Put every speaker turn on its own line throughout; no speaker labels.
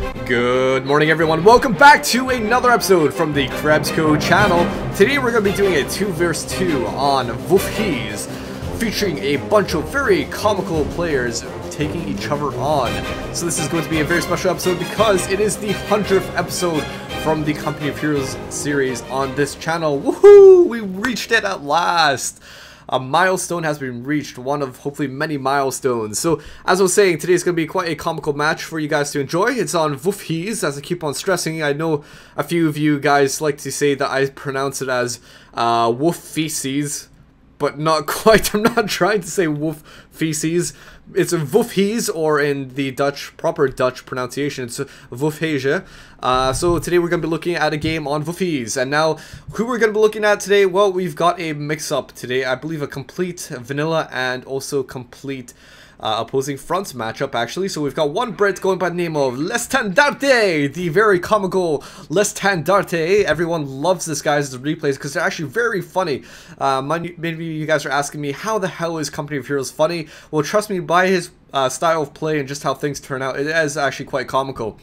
Good morning, everyone. Welcome back to another episode from the Krebsco channel. Today we're going to be doing a 2 vs 2 on Wolfheze, featuring a bunch of very comical players taking each other on. So this is going to be a very special episode because it is the 100th episode from the Company of Heroes series on this channel. Woohoo! We reached it at last! A milestone has been reached, one of hopefully many milestones. So, as I was saying, today's going to be quite a comical match for you guys to enjoy. It's on Wolfheze, as I keep on stressing. I know a few of you guys like to say that I pronounce it as Feces, but not quite. I'm not trying to say Feces. It's a Wolfheze, or in the proper Dutch pronunciation, it's Wolfheze. So today we're going to be looking at a game on Wolfheze. And now, who we're going to be looking at today? Well, we've got a mix-up today. I believe a complete vanilla and also complete opposing fronts matchup, actually. So we've got one Brit going by the name of L'Estandarte, the very comical L'Estandarte. Everyone loves this guy's replays because they're actually very funny. Maybe you guys are asking me, how the hell is Company of Heroes funny? Well, trust me, by his style of play and just how things turn out, it is actually quite comical.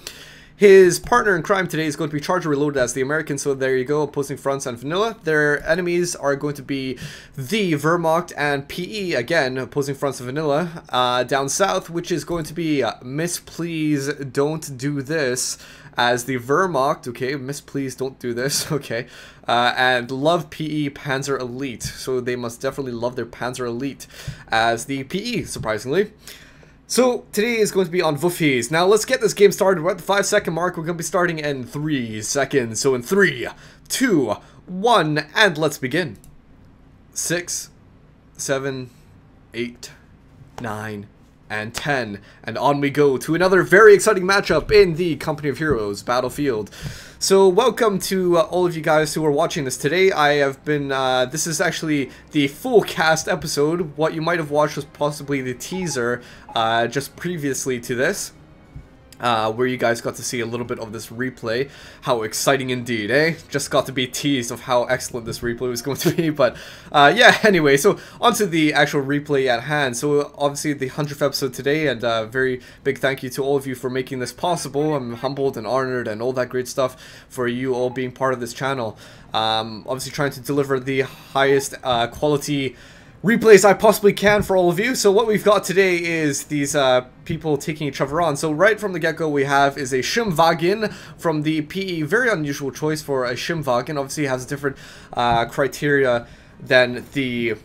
His partner in crime today is going to be ChargerReloaded as the American, so there you go, opposing fronts and vanilla. Their enemies are going to be the Wehrmacht and PE, again, opposing fronts and vanilla. Down south, which is going to be MissPleaseDontDoThis as the Wehrmacht, okay, MissPleaseDontDoThis, okay, and lovePEpanzerelite, so they must definitely love their Panzerelite as the PE, surprisingly. So, today is going to be on Wolfheze. Now, let's get this game started. We're at the 5-second mark. We're going to be starting in 3 seconds. So, in 3, 2, 1, and let's begin. 6, 7, 8, 9, and 10. And on we go to another very exciting matchup in the Company of Heroes battlefield. So, welcome to all of you guys who are watching this today. I have been, this is actually the full cast episode. What you might have watched was possibly the teaser just previously to this, where you guys got to see a little bit of this replay. How exciting indeed, eh? Just got to be teased of how excellent this replay was going to be, but yeah, anyway, so onto the actual replay at hand. So obviously the 100th episode today, and very big thank you to all of you for making this possible. I'm humbled and honored and all that great stuff for you all being part of this channel. Obviously trying to deliver the highest quality replays I possibly can for all of you. So what we've got today is these people taking each other on. So right from the get-go we have is a Schimwagen from the PE. Very unusual choice for a Schimwagen. Obviously it has different criteria than the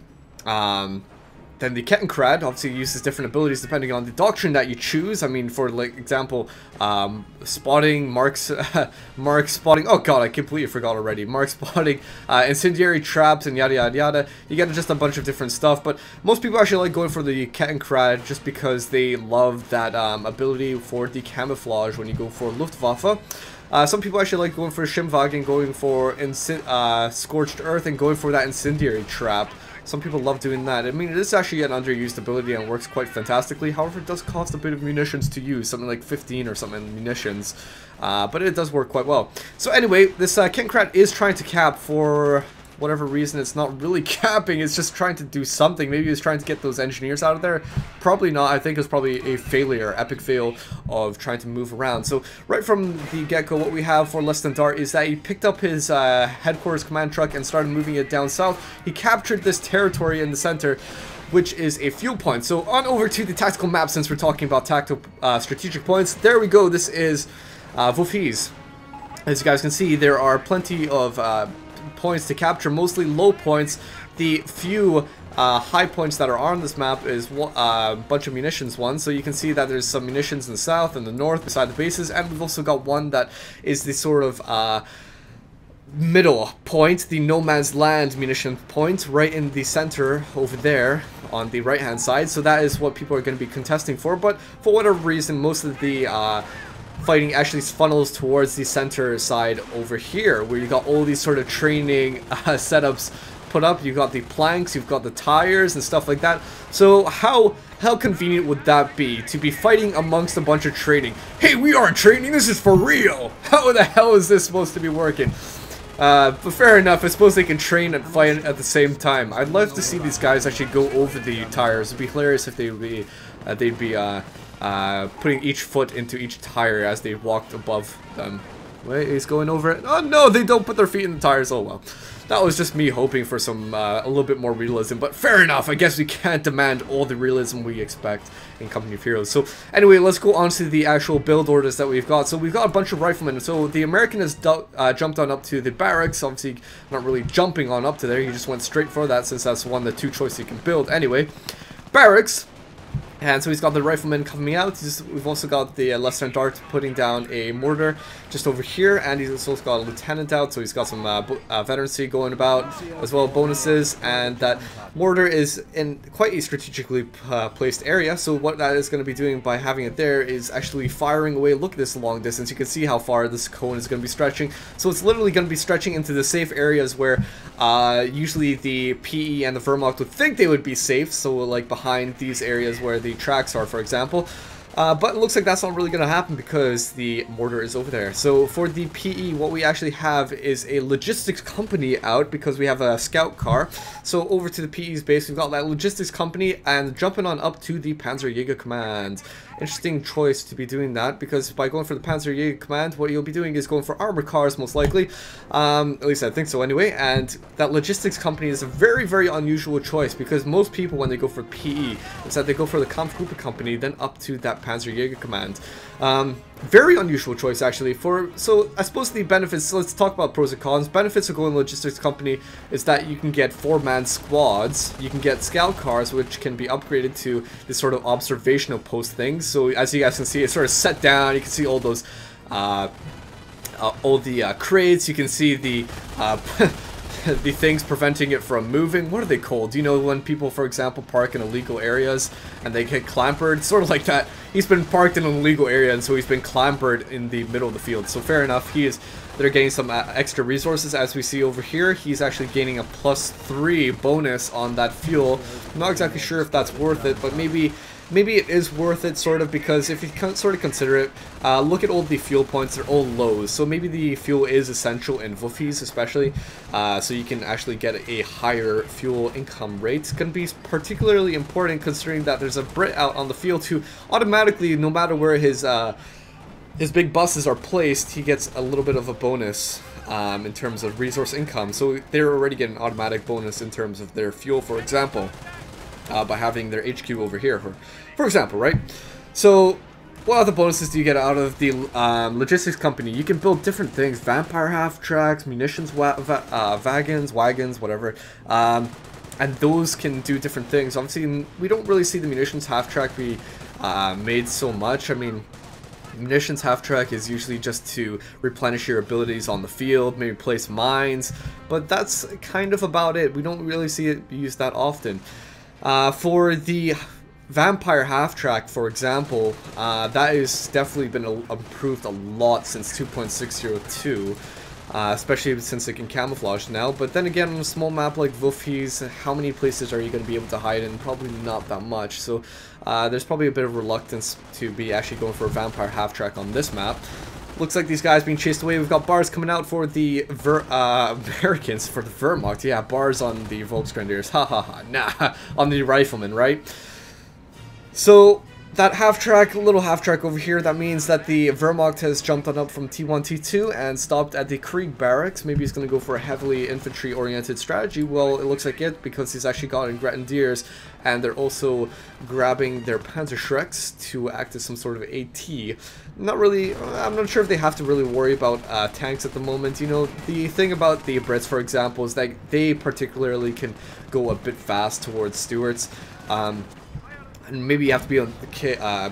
Kettenkrad. Obviously it uses different abilities depending on the doctrine that you choose. I mean, for like example, spotting, mark spotting, oh god, I completely forgot already. Mark spotting, incendiary traps, and yada yada yada. You get just a bunch of different stuff, but most people actually like going for the Kettenkrad just because they love that ability for the camouflage when you go for Luftwaffe. Some people actually like going for Schimwagen, going for Scorched Earth, and going for that incendiary trap. Some people love doing that. I mean, it is actually an underused ability and works quite fantastically. However, it does cost a bit of munitions to use, something like 15 or something in munitions. But it does work quite well. So anyway, this Kettenkrad is trying to cap for whatever reason. It's not really capping, it's just trying to do something. Maybe it's trying to get those engineers out of there. Probably not. I think it's probably a failure, epic fail of trying to move around. So right from the get-go, what we have for L'Estandarte is that he picked up his headquarters command truck and started moving it down south. He captured this territory in the center, which is a fuel point. So on over to the tactical map, since we're talking about tactical strategic points. There we go. This is Wolfheze. As you guys can see, there are plenty of points to capture, mostly low points. The few high points that are on this map is a bunch of munitions ones. So you can see that there's some munitions in the south and the north beside the bases, and we've also got one that is the sort of middle point, the no man's land munition point, right in the center over there on the right hand side. So that is what people are going to be contesting for, but for whatever reason most of the fighting actually funnels towards the center side over here, where you got all these sort of training setups put up. You've got the planks, you've got the tires and stuff like that. So how convenient would that be to be fighting amongst a bunch of training? Hey, we aren't training, this is for real! How the hell is this supposed to be working? But fair enough, I suppose they can train and fight at the same time. I'd love to see these guys actually go over the tires. It'd be hilarious if they'd be putting each foot into each tire as they walked above them. Wait, he's going over it. Oh no, they don't put their feet in the tires. Oh well. That was just me hoping for some, a little bit more realism, but fair enough. I guess we can't demand all the realism we expect in Company of Heroes. So anyway, let's go on to the actual build orders that we've got. So we've got a bunch of riflemen. So the American has jumped on up to the barracks. Obviously not really jumping on up to there. He just went straight for that since that's one of the two choices he can build. Anyway, barracks. And so he's got the rifleman coming out. We've also got the LestandartE putting down a mortar just over here, and he's also got a lieutenant out, so he's got some veterancy going about, as well as bonuses, and that mortar is in quite a strategically placed area, so what that is going to be doing by having it there is actually firing away. Look at this long distance. You can see how far this cone is going to be stretching, so it's literally going to be stretching into the safe areas where usually the PE and the Wehrmacht would think they would be safe, so like behind these areas where the tracks are, for example. But it looks like that's not really going to happen because the mortar is over there. So for the PE, what we actually have is a logistics company out because we have a scout car. So over to the PE's base, we've got that logistics company and jumping on up to the Panzerjäger Command. Interesting choice to be doing that because by going for the Panzerjäger Command, what you'll be doing is going for armored cars most likely. At least I think so anyway. And that logistics company is a very, very unusual choice because most people when they go for PE, it's that they go for the Kampfgruppe company, then up to that Panzerjäger Command. Very unusual choice actually. So I suppose the benefits, so let's talk about pros and cons. Benefits of going logistics company is that you can get 4-man squads, you can get scout cars which can be upgraded to this sort of observational post things. So as you guys can see, it's sort of set down, you can see all those crates, you can see the the things preventing it from moving. What are they called? You know, when people, for example, park in illegal areas and they get clampered? Sort of like that. He's been parked in an illegal area and so he's been clampered in the middle of the field. So fair enough, they're getting some extra resources as we see over here. He's actually gaining a +3 bonus on that fuel. I'm not exactly sure if that's worth it, but maybe it is worth it, sort of, because if you can sort of consider it, look at all the fuel points, they're all lows, so maybe the fuel is essential in Wolfheze especially, so you can actually get a higher fuel income rate. It's going to be particularly important considering that there's a Brit out on the field who automatically, no matter where his big buses are placed, he gets a little bit of a bonus in terms of resource income, so they're already getting an automatic bonus in terms of their fuel, for example. By having their HQ over here, for example, right? So, what other bonuses do you get out of the logistics company? You can build different things: vampire half-tracks, munitions wagons, whatever. And those can do different things. Obviously, we don't really see the munitions half-track be made so much. I mean, munitions half-track is usually just to replenish your abilities on the field, maybe place mines, but that's kind of about it. We don't really see it used that often. For the vampire half-track, for example, that has definitely been improved a lot since 2.602, especially since it can camouflage now. But then again, on a small map like Wolfheze, how many places are you going to be able to hide in? Probably not that much. So there's probably a bit of reluctance to be actually going for a vampire half-track on this map. Looks like these guys being chased away. We've got bars coming out for the Americans, for the Wehrmacht. Yeah, bars on the Volksgrenadiers. Ha ha ha. Nah, on the riflemen, right? So that half-track, little half-track over here, that means that the Wehrmacht has jumped on up from T1, T2 and stopped at the Krieg barracks. Maybe he's going to go for a heavily infantry-oriented strategy. Well, it looks like it, because he's actually got Grenadiers, and they're also grabbing their Panzerschrecks to act as some sort of AT. Not really, I'm not sure if they have to really worry about tanks at the moment. You know, the thing about the Brits, for example, is that they particularly can go a bit fast towards Stuarts. And maybe you have to be a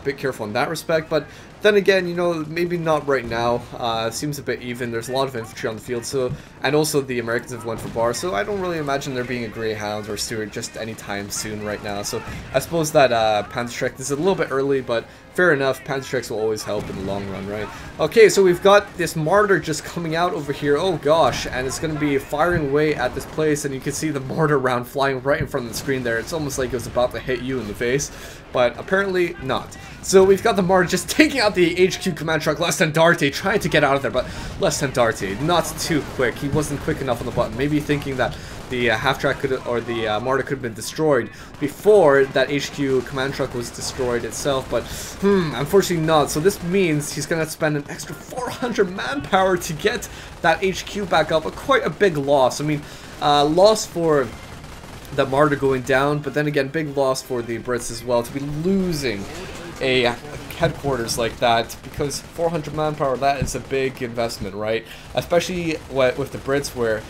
bit careful in that respect, but then again, you know, maybe not right now. Seems a bit even. There's a lot of infantry on the field, so, and also the Americans have went for bar, so I don't really imagine there being a Greyhound or Stuart just anytime soon right now. So I suppose that Panzerschreck is a little bit early, but fair enough. Panzerschrecks will always help in the long run, right? Okay, so we've got this mortar just coming out over here. Oh gosh, and it's going to be firing away at this place, and you can see the mortar round flying right in front of the screen there. It's almost like it was about to hit you in the face, but apparently not. So we've got the mortar just taking out the HQ command truck, LestandartE, trying to get out of there, but LestandartE, not too quick. He wasn't quick enough on the button. Maybe thinking that the half-track or the mortar could have been destroyed before that HQ command truck was destroyed itself, but unfortunately not. So this means he's gonna spend an extra 400 manpower to get that HQ back up. Quite a big loss. I mean, loss for the mortar going down, but then again, big loss for the Brits as well to be losing a headquarters like that, because 400 manpower, that is a big investment, right? Especially with the Brits, where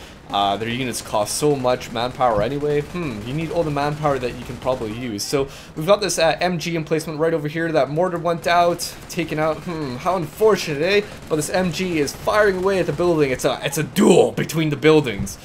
their units cost so much manpower anyway. You need all the manpower that you can probably use. So we've got this MG emplacement right over here. That mortar went out, taken out. How unfortunate, eh? But this MG is firing away at the building. It's a duel between the buildings.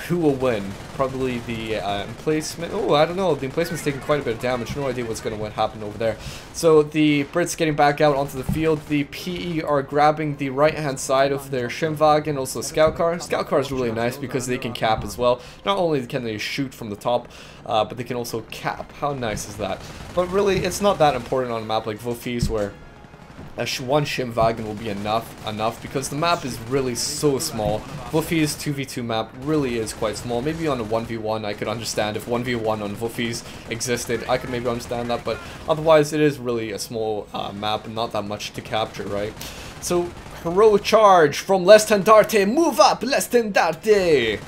Who will win? Probably the emplacement. Oh, I don't know. The emplacement's taking quite a bit of damage. No idea what's going to happen over there. So the Brits getting back out onto the field. The PE are grabbing the right-hand side of their Schimwagen, also Scout Car. Scout Car is really nice because they can cap as well. Not only can they shoot from the top, but they can also cap. How nice is that? But really, it's not that important on a map like Wolfheze, where one Schimwagen will be enough because the map is really so small. Wolfheze 2v2 map really is quite small. Maybe on a 1v1 I could understand. If 1v1 on Wolfheze existed, I could maybe understand that, but otherwise it is really a small map and not that much to capture, right? So, heroic charge from L'Estandarte. Move up, L'Estandarte!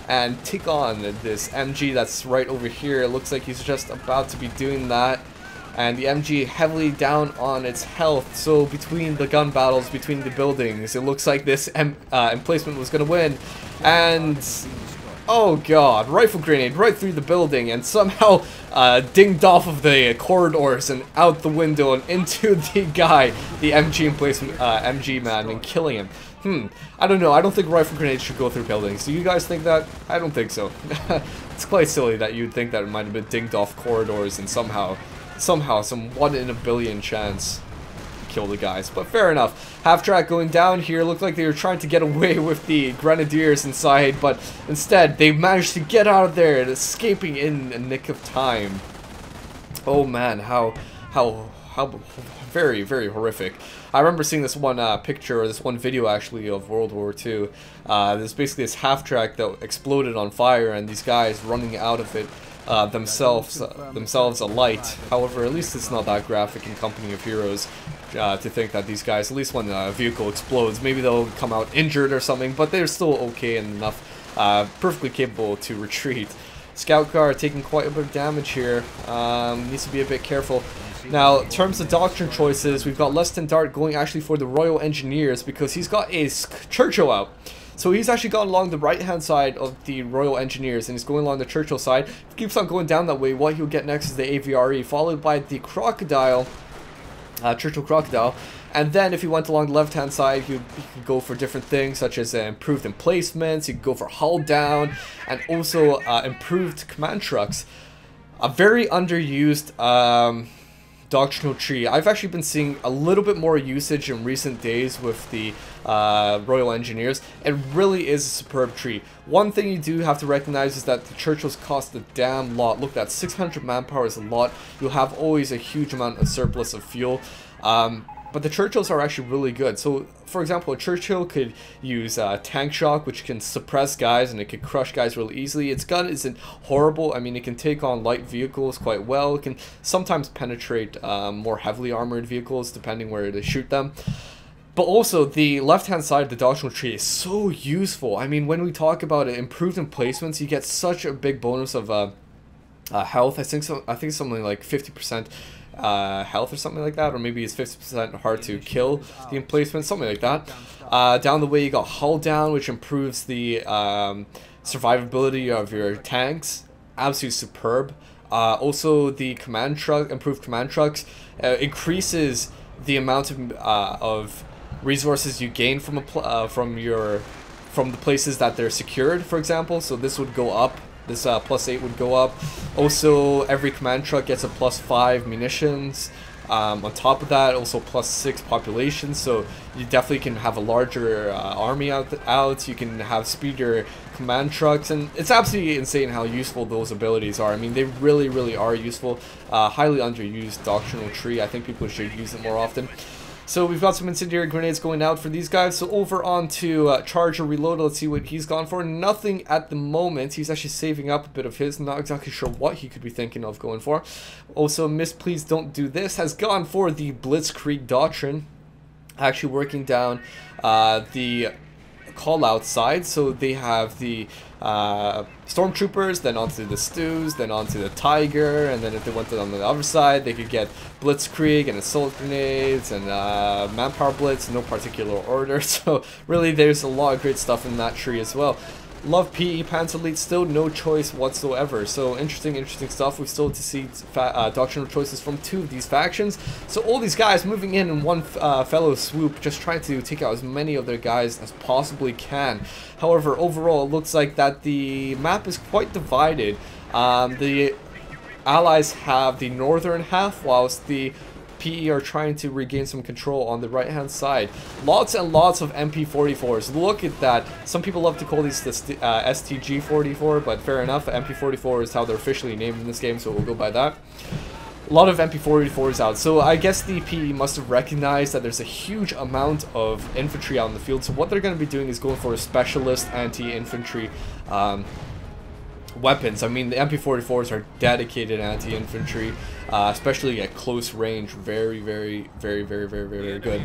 And take on this MG that's right over here. It looks like he's just about to be doing that. And the MG heavily down on its health, so between the gun battles, between the buildings, it looks like this emplacement was going to win. And, oh god, rifle grenade right through the building, and somehow dinged off of the corridors and out the window and into the guy, the MG emplacement, MG man, and killing him. I don't know, I don't think rifle grenades should go through buildings. Do you guys think that? I don't think so. It's quite silly that you'd think that it might have been dinged off corridors and somehow some 1 in a billion chance to kill the guys. But fair enough. Half-track going down here. Looked like they were trying to get away with the grenadiers inside, but instead they managed to get out of there, escaping in a nick of time. Oh man, how very, very horrific. I remember seeing this one picture, or this one video actually, of World War II. There's basically this half-track that exploded on fire, and these guys running out of it themselves alight. However, at least it's not that graphic in Company of Heroes to think that these guys, at least when a vehicle explodes, maybe they'll come out injured or something, but they're still okay and enough, perfectly capable to retreat. Scout Car taking quite a bit of damage here, needs to be a bit careful. Now, in terms of Doctrine Choices, we've got L'Estandarte going actually for the Royal Engineers because he's got a Churchill out. So he's actually gone along the right-hand side of the Royal Engineers, and he's going along the Churchill side. If he keeps on going down that way, what he'll get next is the AVRE, followed by the Crocodile, Churchill Crocodile. And then if he went along the left-hand side, he could go for different things, such as improved emplacements, he could go for hull down, and also improved command trucks. A very underused doctrinal tree. I've actually been seeing a little bit more usage in recent days with the Royal Engineers. It really is a superb tree. One thing you do have to recognize is that the Churchills cost a damn lot. Look, that 600 manpower is a lot. You'll have always a huge amount of surplus of fuel. But the Churchills are actually really good. So, for example, a Churchill could use tank shock, which can suppress guys and it could crush guys really easily. Its gun isn't horrible. I mean, it can take on light vehicles quite well. It can sometimes penetrate more heavily armored vehicles, depending where they shoot them. But also, the left-hand side of the doctrinal tree is so useful. I mean, when we talk about improved emplacements, you get such a big bonus of health. I think something like 50%. Health or something like that, or maybe it's 50% hard to kill the emplacement, something like that. Down the way you got hull down, which improves the survivability of your tanks. Absolutely superb. Also the command truck, improved command trucks, increases the amount of resources you gain from the places that they're secured, for example. So this would go up. This +8 would go up. Also, every command truck gets a +5 munitions. On top of that, also +6 population. So you definitely can have a larger army out. You can have speedier command trucks, and it's absolutely insane how useful those abilities are. I mean, they really, really are useful. Highly underused doctrinal tree. I think people should use it more often. So we've got some Incendiary Grenades going out for these guys. So over on to ChargerReloaded. Let's see what he's gone for. Nothing at the moment. He's actually saving up a bit of his. Not exactly sure what he could be thinking of going for. Also, MissPleaseDontDoThis has gone for the Blitzkrieg Doctrine. Actually working down the call-out side. So they have the stormtroopers, then onto the stews, then onto the tiger, and then if they went on the other side, they could get blitzkrieg and assault grenades and manpower blitz in no particular order. So really there's a lot of great stuff in that tree as well. lovePEpanzerelite, still no choice whatsoever. So interesting stuff. We've still to see doctrinal choices from 2 of these factions. So all these guys moving in one fellow swoop, just trying to take out as many of their guys as possibly can. However, overall, it looks like that the map is quite divided. The allies have the northern half, whilst the PE are trying to regain some control on the right hand side. Lots and lots of MP44s. Look at that. Some people love to call these the STG-44, but fair enough. MP44 is how they're officially named in this game, so we'll go by that. A lot of MP44s out. So I guess the PE must have recognized that there's a huge amount of infantry out in the field. So what they're going to be doing is going for a specialist anti-infantry weapons. I mean, the MP44s are dedicated anti-infantry, especially at close range. Very good.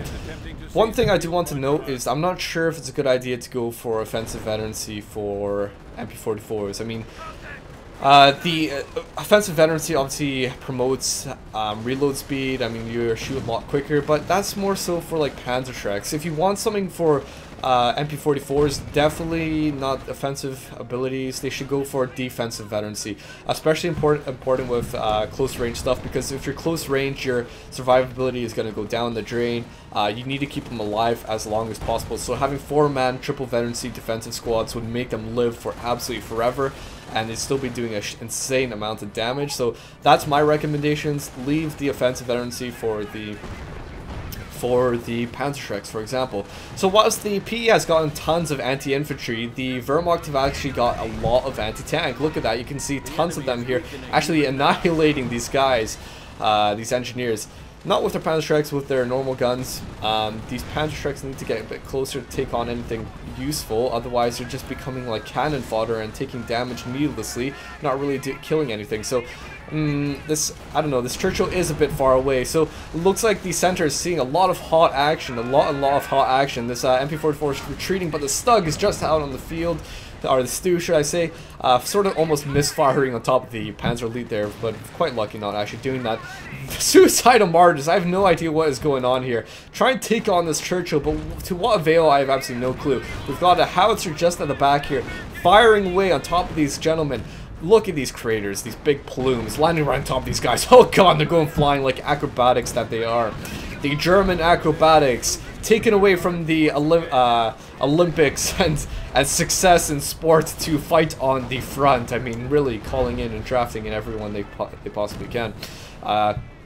One thing I do want to note is I'm not sure if it's a good idea to go for offensive veterancy for MP44s. I mean, the offensive veterancy obviously promotes reload speed. I mean, you shoot a lot quicker, but that's more so for like Panzerschrecks. If you want something for MP44s, definitely not offensive abilities. They should go for defensive veterancy, especially important with close range stuff, because if you're close range, your survivability is going to go down the drain. You need to keep them alive as long as possible. So having 4-man triple veterancy defensive squads would make them live for absolutely forever, and they'd still be doing an insane amount of damage. So that's my recommendations. Leave the offensive veterancy for the Panzerschrecks, for example. So whilst the PE has gotten tons of anti-infantry, the Wehrmacht have actually got a lot of anti-tank. Look at that, you can see tons of them here actually annihilating these guys, these engineers. Not with their Panzerschrecks, with their normal guns. These Panzerschrecks need to get a bit closer to take on anything useful, otherwise they're just becoming like cannon fodder and taking damage needlessly, not really killing anything. So this, I don't know, this Churchill is a bit far away, so it looks like the center is seeing a lot of hot action, a lot of hot action. This MP44 is retreating, but the Stug is just out on the field, or the Stew should I say, sort of almost misfiring on top of the Panzerelite there, but quite lucky not actually doing that. Suicidal Martyrs, I have no idea what is going on here. Try and take on this Churchill, but to what avail, I have absolutely no clue. We've got a howitzer just at the back here, firing away on top of these gentlemen. Look at these craters, these big plumes, landing right on top of these guys. Oh god, they're going flying like acrobatics that they are. The German acrobatics, taken away from the Olympics and success in sport to fight on the front. I mean, really calling in and drafting in everyone they possibly can.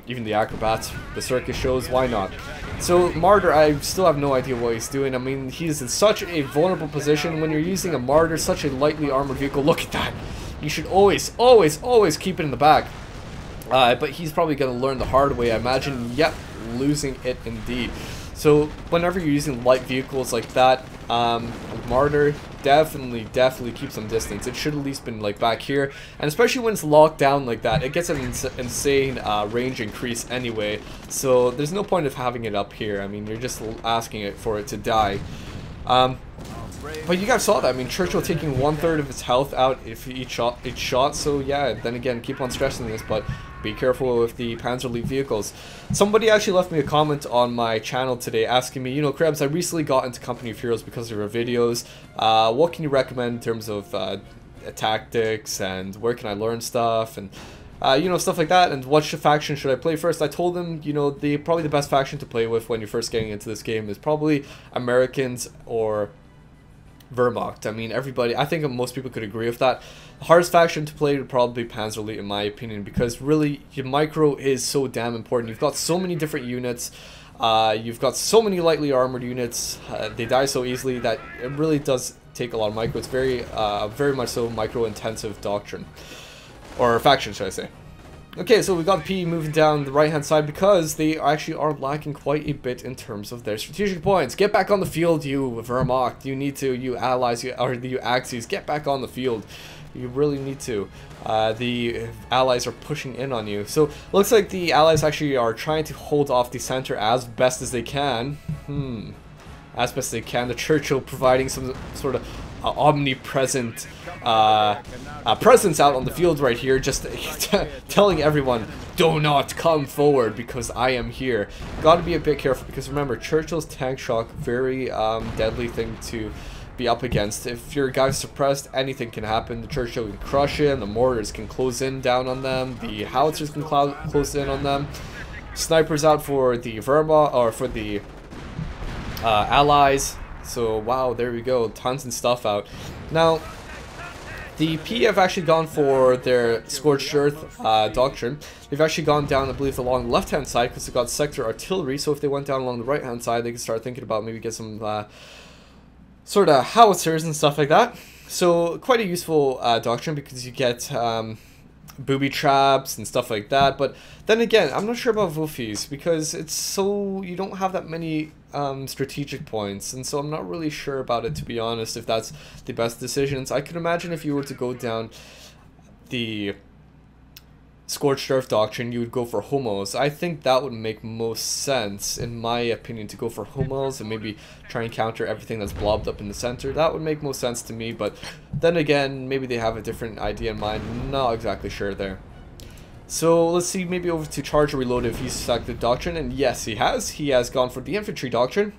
Even the acrobats, the circus shows, why not? So Martyr, I still have no idea what he's doing. I mean, he's in such a vulnerable position when you're using a Martyr, such a lightly armored vehicle. Look at that. You should always keep it in the back. But he's probably going to learn the hard way, I imagine. Yep, losing it indeed. So whenever you're using light vehicles like that, Martyr, definitely keep some distance. It should at least been like back here, and especially when it's locked down like that, it gets an insane range increase anyway. So there's no point of having it up here. I mean, you're just asking it for it to die. But you guys saw that. I mean, Churchill taking 1/3 of his health out if each shot. So yeah, then again, keep on stressing this, but be careful with the Panzerelite vehicles. Somebody actually left me a comment on my channel today asking me, you know, Krebs, I recently got into Company of Heroes because of your videos. What can you recommend in terms of tactics, and where can I learn stuff, and you know, stuff like that, and what faction should I play first? I told him, you know, probably the best faction to play with when you're first getting into this game is probably Americans or Wehrmacht. I mean, everybody, I think most people could agree with that. The hardest faction to play would probably be Panzerelite, in my opinion, because really, your micro is so damn important. You've got so many different units, you've got so many lightly armored units, they die so easily that it really does take a lot of micro. It's very much so micro-intensive doctrine. Or faction, should I say. Okay, so we got P moving down the right-hand side because they actually are lacking quite a bit in terms of their strategic points. Get back on the field, you Wehrmacht. You need to, you allies, you Axes, get back on the field. You really need to. The allies are pushing in on you. So, looks like the allies actually are trying to hold off the center as best as they can. As best as they can. The Churchill providing some sort of omnipresent presence out on the field right here, just telling everyone, do not come forward because I am here. Gotta be a bit careful because remember, Churchill's tank shock, very deadly thing to be up against. If your guy's suppressed, anything can happen. The Churchill can crush him, the mortars can close in down on them, the howitzers can close in on them. Snipers out for the Verma, or for the allies. So wow, there we go, tons and stuff out. Now, the P have actually gone for their Scorched Earth doctrine. They've actually gone down, I believe, along the left-hand side because they've got sector artillery. So if they went down along the right-hand side, they could start thinking about maybe get some sort of howitzers and stuff like that. So quite a useful doctrine because you get booby traps and stuff like that. But then again, I'm not sure about Wolfheze because it's so, you don't have that many strategic points, and so I'm not really sure about it, to be honest, if that's the best decisions. I could imagine if you were to go down the Scorched Earth doctrine, you would go for homos. I think that would make most sense, in my opinion, to go for homos and maybe try and counter everything that's blobbed up in the center. That would make most sense to me, but then again, maybe they have a different idea in mind. Not exactly sure there. So let's see, maybe over to ChargerReloaded if he's selected doctrine, and yes, he has. He has gone for the infantry doctrine.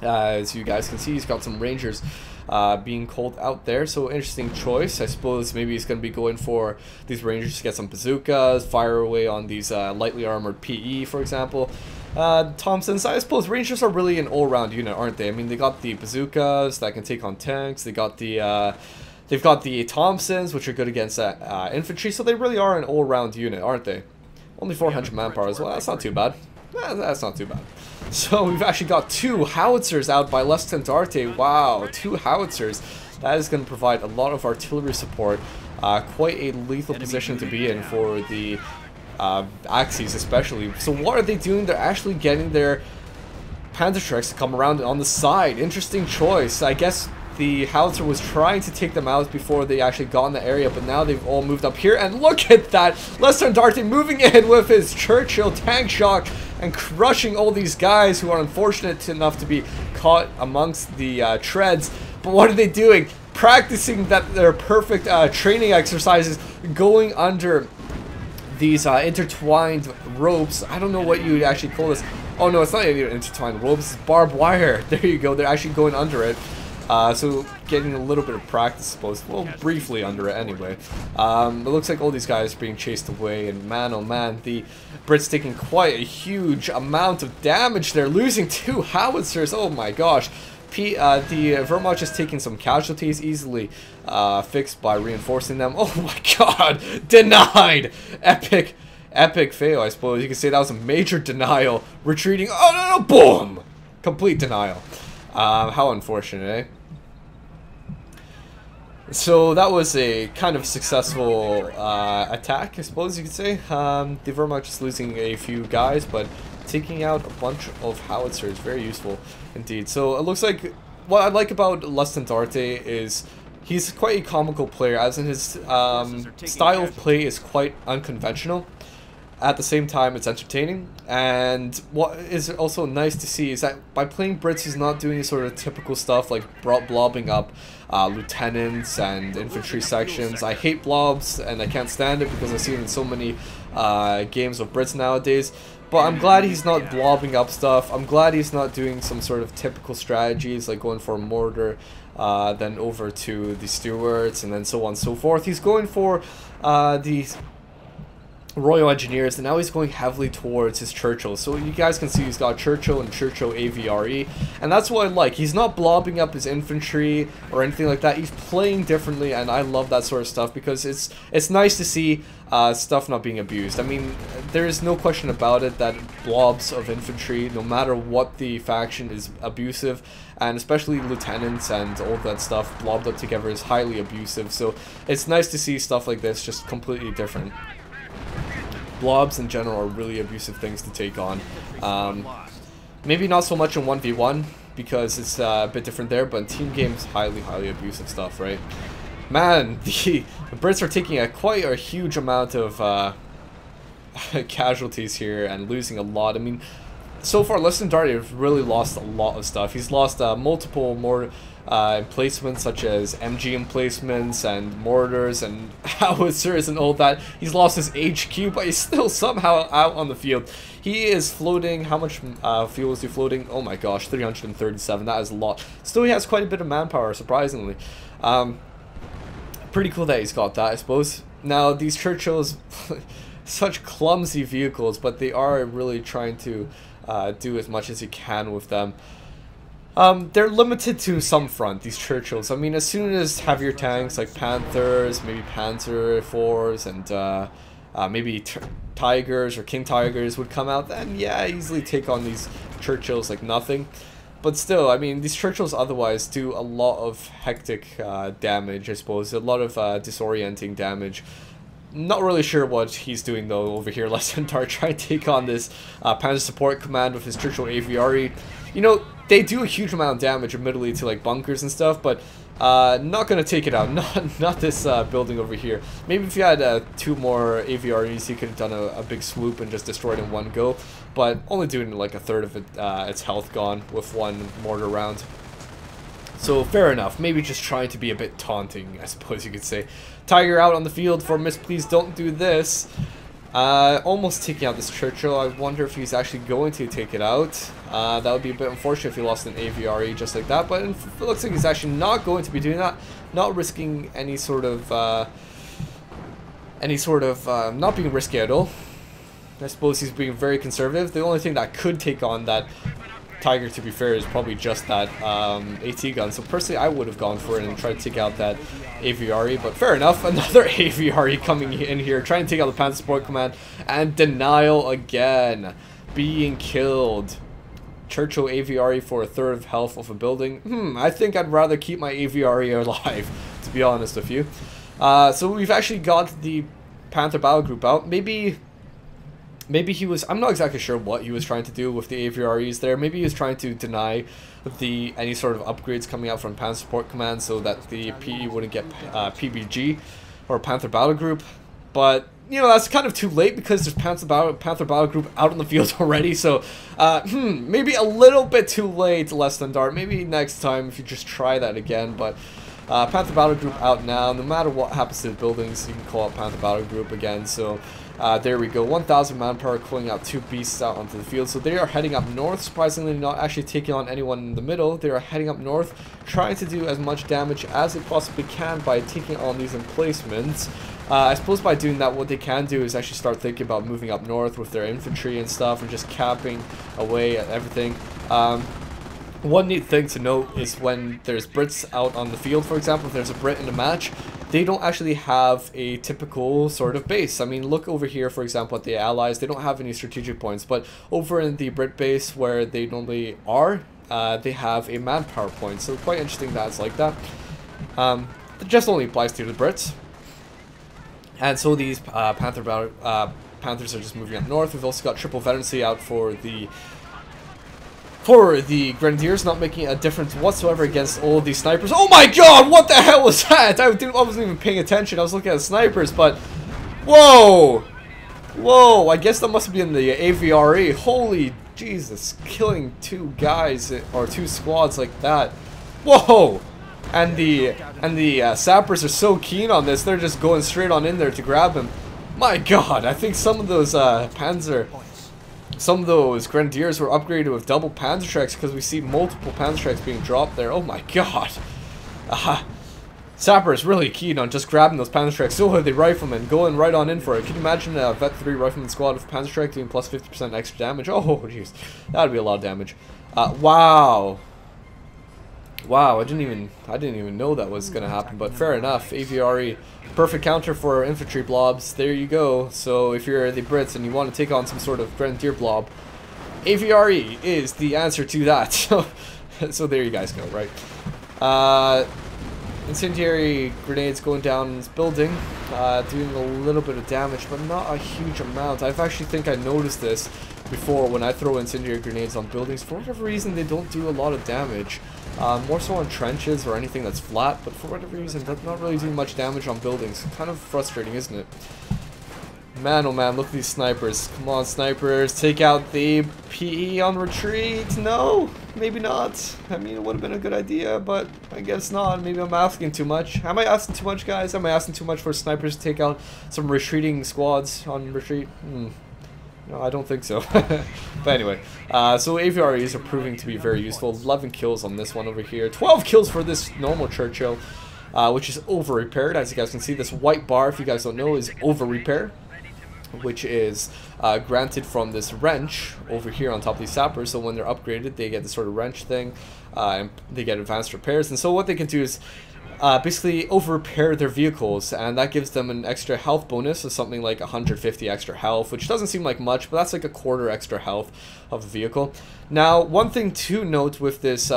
As you guys can see, he's got some rangers being called out there, so interesting choice. I suppose maybe he's going to be going for these rangers to get some bazookas, fire away on these lightly armored PE, for example. Thompsons, I suppose rangers are really an all-round unit, aren't they? I mean, they got the bazookas that can take on tanks, they got the they've got the Thompsons, which are good against infantry, so they really are an all-round unit, aren't they? Only 400 manpower as well, that's not too bad. That's not too bad. So we've actually got 2 howitzers out by LestandartE. Wow, 2 howitzers. That is going to provide a lot of artillery support. Quite a lethal position to be in for the Axes especially. So what are they doing? They're actually getting their Panzertrex to come around on the side. Interesting choice. I guess the howitzer was trying to take them out before they actually got in the area, but now they've all moved up here, and look at that! LestandartE moving in with his Churchill tank shock and crushing all these guys who are unfortunate enough to be caught amongst the treads. But what are they doing? Practicing their perfect training exercises, going under these intertwined ropes. I don't know what you would actually call this. Oh no, it's not even intertwined ropes, it's barbed wire. There you go, they're actually going under it. So getting a little bit of practice, I suppose. Well, briefly under it anyway. It looks like all these guys are being chased away, and man, oh man, the Brits taking quite a huge amount of damage. They're losing 2 howitzers. Oh my gosh. The Wehrmacht just taking some casualties, easily fixed by reinforcing them. Oh my god, denied! Epic fail, I suppose. You can say that was a major denial. Retreating, oh no, no, boom! Complete denial. How unfortunate, eh? So that was a kind of successful attack, I suppose you could say. The Wehrmacht just losing a few guys, but taking out a bunch of howitzers. Very useful indeed. So it looks like what I like about LestandartE is he's quite a comical player, as in his style of play is quite unconventional. At the same time, it's entertaining, and what is also nice to see is that by playing Brits, he's not doing sort of typical stuff like blobbing up lieutenants and infantry sections. I hate blobs, and I can't stand it because I see it in so many games of Brits nowadays. But I'm glad he's not blobbing up stuff. I'm glad he's not doing some sort of typical strategies like going for a mortar, then over to the Stuarts, and then so on and so forth. He's going for the Royal Engineers, and now he's going heavily towards his Churchills. So you guys can see he's got Churchill and Churchill AVRE, and that's what I like. He's not blobbing up his infantry or anything like that. He's playing differently, and I love that sort of stuff because it's nice to see stuff not being abused. I mean, there is no question about it that blobs of infantry, no matter what the faction, is abusive, and especially lieutenants and all that stuff blobbed up together is highly abusive. So it's nice to see stuff like this just completely different. blobs in general are really abusive things to take on. Maybe not so much in 1v1 because it's a bit different there, but in team games, highly abusive stuff, right? Man, the Brits are taking quite a huge amount of casualties here and losing a lot. I mean, so far, Legendary has really lost a lot of stuff. He's lost multiple more emplacements, such as MG emplacements and mortars and howitzers and all that. He's lost his HQ, but he's still somehow out on the field. He is floating. How much fuel is he floating? Oh my gosh, 337. That is a lot. Still, he has quite a bit of manpower, surprisingly. Pretty cool that he's got that, I suppose. Now, these Churchills, such clumsy vehicles, but they are really trying to do as much as you can with them. They're limited to some front, these Churchills. I mean, as soon as heavier tanks like Panthers, maybe Panzer IVs, and maybe Tigers or King Tigers would come out, then yeah, easily take on these Churchills like nothing. But still, I mean, these Churchills otherwise do a lot of hectic damage, I suppose. A lot of disorienting damage. Not really sure what he's doing though over here. Legendary trying to take on this Panzer Support Command with his Churchill AVRE. You know, they do a huge amount of damage, admittedly, to like bunkers and stuff, but not gonna take it out. Not this building over here. Maybe if you had 2 more AVREs, you could have done a big swoop and just destroyed in one go. But only doing like a third of its health gone with 1 mortar round. So fair enough. Maybe just trying to be a bit taunting, I suppose you could say. Tiger out on the field for MissPleaseDontDoThis. Almost taking out this Churchill. I wonder if he's actually going to take it out. That would be a bit unfortunate if he lost an AVRE just like that. But it looks like he's actually not going to be doing that. Not risking any sort of not being risky at all. I suppose he's being very conservative. The only thing that could take on that Tiger, to be fair, is probably just that AT gun. So personally, I would have gone for it and tried to take out that AVRE. But fair enough, another AVRE coming in here, trying to take out the Panzer Support Command, and denial again, being killed. Churchill AVRE for a third of health of a building. I think I'd rather keep my AVRE alive, to be honest with you. So we've actually got the Panther Battle Group out. Maybe he was, I'm not exactly sure what he was trying to do with the AVREs there. Maybe he was trying to deny any sort of upgrades coming out from Panzer Support Command so that the PE wouldn't get PBG or Panther Battle Group. But, you know, that's kind of too late because there's Panther Battle Group out on the field already. So, maybe a little bit too late, Legendary. Maybe next time if you just try that again. But Panther Battle Group out now. No matter what happens to the buildings, you can call out Panther Battle Group again. So, there we go. 1,000 manpower calling out 2 beasts out onto the field. So they are heading up north. Surprisingly, not actually taking on anyone in the middle. They are heading up north, trying to do as much damage as they possibly can by taking on these emplacements. I suppose by doing that, what they can do is actually start thinking about moving up north with their infantry and stuff and just capping away at everything. One neat thing to note is when there's Brits out on the field, for example, if there's a Brit in a match, they don't actually have a typical sort of base. I mean, look over here, for example, at the Allies. They don't have any strategic points, but over in the Brit base where they normally are, they have a manpower point. So quite interesting that it's like that. It just only applies to the Brits. And so these Panthers are just moving up north. We've also got triple veterancy out for the Grenadiers, not making a difference whatsoever against all of these snipers. Oh my god, what the hell was that? I wasn't even paying attention. I was looking at snipers, but whoa, whoa! I guess that must be in the AVRE. Holy Jesus, killing 2 guys or 2 squads like that. Whoa! And the sappers are so keen on this. They're just going straight on in there to grab him. My god, I think some of those some of those Grenadiers were upgraded with double Panzerschrecks because we see multiple Panzerschrecks being dropped there. Oh my god. Sapper is really keen on just grabbing those Panzerschrecks. So are the Riflemen going right on in for it. Can you imagine a Vet 3 Rifleman squad with Panzerschreck doing plus 50% extra damage? Oh jeez. That would be a lot of damage. Wow. Wow, I didn't even know that was gonna happen, but fair enough. AVRE, perfect counter for infantry blobs. There you go. So if you're the Brits and you want to take on some sort of Grenadier blob, AVRE is the answer to that. So there you guys go, right? Incendiary Grenades going down in this building, doing a little bit of damage, but not a huge amount. I actually think I noticed this before when I throw Incendiary Grenades on buildings. For whatever reason, they don't do a lot of damage. More so on trenches or anything that's flat, but for whatever reason, that's not really doing much damage on buildings. Kind of frustrating, isn't it? Man, oh man, look at these snipers. Come on, snipers, take out the PE on retreat. No, maybe not. I mean, it would have been a good idea, but I guess not. Maybe I'm asking too much. Am I asking too much, guys? Am I asking too much for snipers to take out some retreating squads on retreat? No, I don't think so. But anyway, so AVREs are proving to be very useful. 11 kills on this one over here. 12 kills for this normal Churchill, which is over-repaired. As you guys can see, this white bar, if you guys don't know, is over-repair, which is granted from this wrench over here on top of these sappers. So when they're upgraded, they get this sort of wrench thing, and they get advanced repairs. And so what they can do is basically over-repair their vehicles, and that gives them an extra health bonus of something like 150 extra health, which doesn't seem like much, but that's like a quarter extra health of the vehicle. Now, one thing to note with this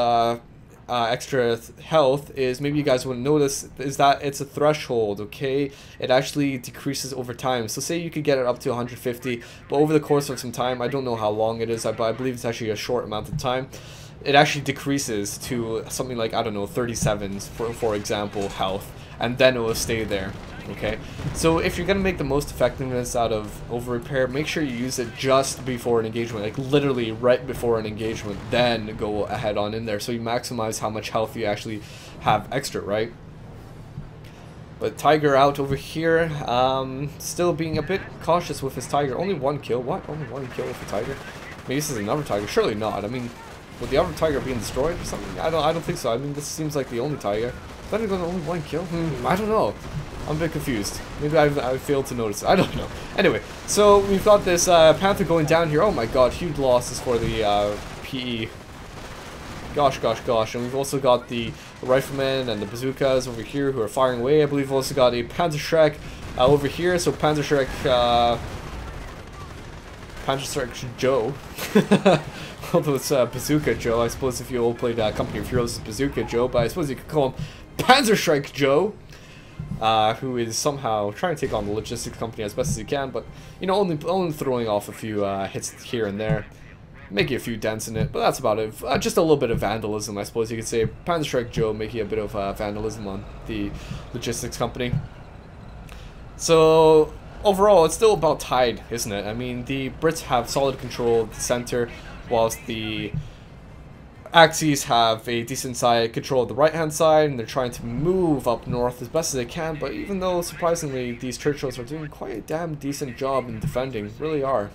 extra health is, maybe you guys wouldn't notice, is that it's a threshold, okay? It actually decreases over time. So say you could get it up to 150, but over the course of some time, I don't know how long it is, but I believe it's actually a short amount of time, it actually decreases to something like, I don't know, 37, for example, health, and then it will stay there, okay? So if you're going to make the most effectiveness out of over-repair, make sure you use it just before an engagement, like literally right before an engagement, then go ahead on in there, so you maximize how much health you actually have extra, right? But Tiger out over here, still being a bit cautious with his Tiger. Only one kill? What? Only one kill with the Tiger? Maybe this is another Tiger. Surely not. I mean, would the other Tiger being destroyed or something? I don't think so. I mean, this seems like the only Tiger. Then it goes only one kill? I don't know. I'm a bit confused. Maybe I failed to notice. I don't know. Anyway, so we've got this Panther going down here. Oh my god, huge losses for the PE. Gosh, gosh, gosh. And we've also got the Riflemen and the Bazookas over here who are firing away. I believe we've also got a Panzerschreck over here. So Panzerschreck Joe. Although it's Bazooka Joe. I suppose if you all played Company of Heroes, it's Bazooka Joe. But I suppose you could call him Panzerschreck Joe. Who is somehow trying to take on the logistics company as best as he can, but you know, only throwing off a few hits here and there, making a few dents in it, but that's about it. Just a little bit of vandalism, I suppose you could say. Panzerschreck Joe making a bit of vandalism on the logistics company. So overall, it's still about tied, isn't it? I mean, the Brits have solid control of the center, whilst the Axes have a decent side control of the right-hand side, and they're trying to move up north as best as they can. But even though, surprisingly, these Churchills are doing quite a damn decent job in defending, really are.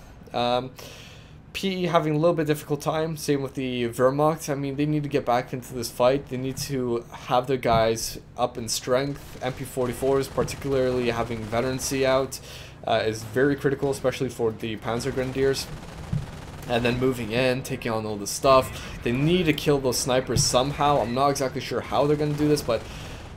PE having a little bit difficult time, same with the Wehrmacht. I mean, they need to get back into this fight. They need to have their guys up in strength. MP44s, particularly having veterancy out, is very critical, especially for the Panzer Grenadiers. And then moving in, taking on all this stuff. They need to kill those snipers somehow. I'm not exactly sure how they're going to do this, but